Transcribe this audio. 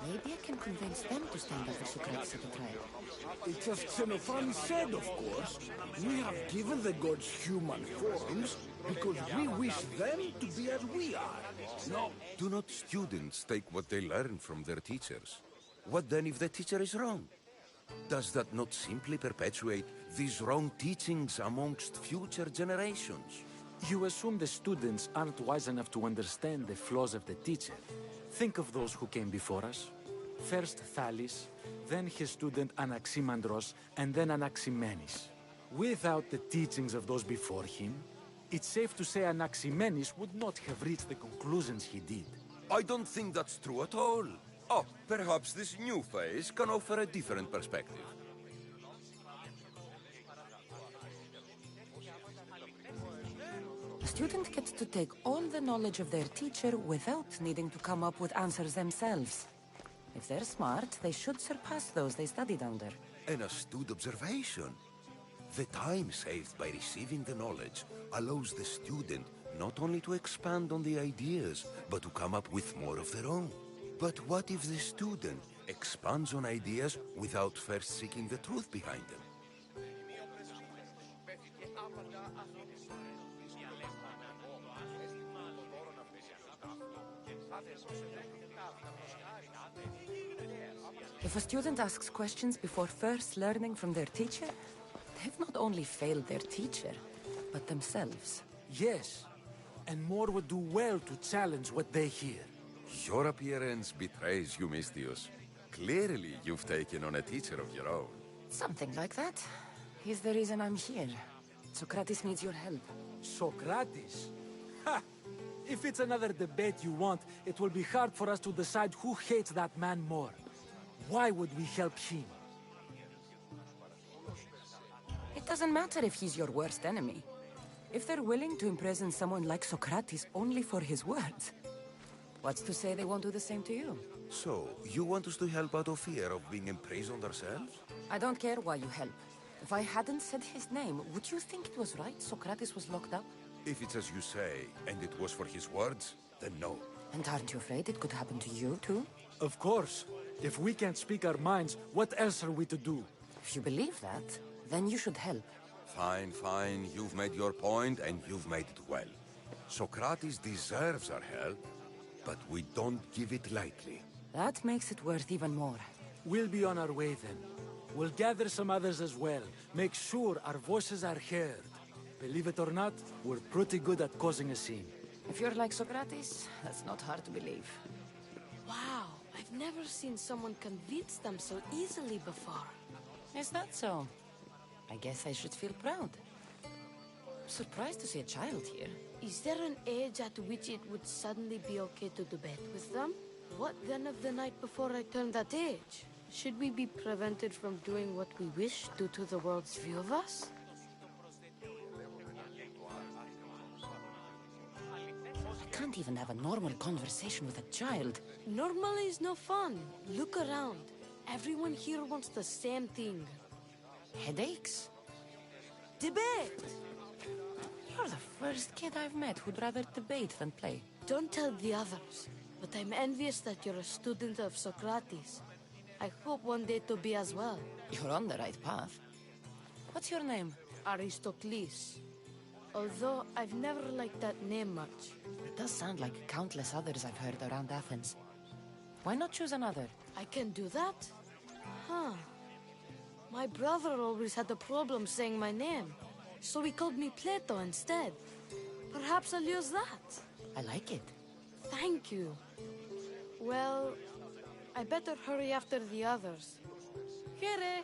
Maybe I can convince them to stand up for Socrates at the trial. It's as Xenophon said, of course. We have given the gods human forms because we wish them to be as we are. No. Do not students take what they learn from their teachers? What then if the teacher is wrong? Does that not simply perpetuate these wrong teachings amongst future generations? You assume the students aren't wise enough to understand the flaws of the teacher. Think of those who came before us. First Thales, then his student Anaximandros, and then Anaximenes. Without the teachings of those before him, it's safe to say Anaximenes would not have reached the conclusions he did. I don't think that's true at all. Oh, perhaps this new phase can offer a different perspective. A student gets to take all the knowledge of their teacher without needing to come up with answers themselves. If they're smart, they should surpass those they studied under. An astute observation. The time saved by receiving the knowledge allows the student not only to expand on the ideas, but to come up with more of their own. But what if the student expands on ideas without first seeking the truth behind them? If a student asks questions before first learning from their teacher, they've not only failed their teacher, but themselves. Yes, and more would do well to challenge what they hear. Your appearance betrays you, Mystios. Clearly, you've taken on a teacher of your own. Something like that. He's the reason I'm here. Socrates needs your help. Socrates? Ha! If it's another debate you want, it will be hard for us to decide who hates that man more. Why would we help him? It doesn't matter if he's your worst enemy. If they're willing to imprison someone like Socrates only for his words, what's to say they won't do the same to you? So, you want us to help out of fear of being imprisoned ourselves? I don't care why you help. If I hadn't said his name, would you think it was right Socrates was locked up? If it's as you say, and it was for his words, then no. And aren't you afraid it could happen to you, too? Of course. If we can't speak our minds, what else are we to do? If you believe that, then you should help. Fine, fine. You've made your point, and you've made it well. Socrates deserves our help, but we don't give it lightly. That makes it worth even more. We'll be on our way then. We'll gather some others as well. Make sure our voices are heard. Believe it or not, we're pretty good at causing a scene. If you're like Socrates, that's not hard to believe. Wow, I've never seen someone convince them so easily before. Is that so? I guess I should feel proud. I'm surprised to see a child here. Is there an age at which it would suddenly be okay to debate with them? What then of the night before I turned that age? Should we be prevented from doing what we wish due to the world's view of us? I can't even have a normal conversation with a child. Normal is no fun. Look around. Everyone here wants the same thing. Headaches? Debate! You're the first kid I've met who'd rather debate than play. Don't tell the others, but I'm envious that you're a student of Socrates. I hope one day to be as well. You're on the right path. What's your name? Aristocles. Although I've never liked that name much. It does sound like countless others I've heard around Athens. Why not choose another? I can do that? Huh. My brother always had a problem saying my name, so he called me Plato instead. Perhaps I'll use that. I like it. Thank you. Well, I better hurry after the others. Here.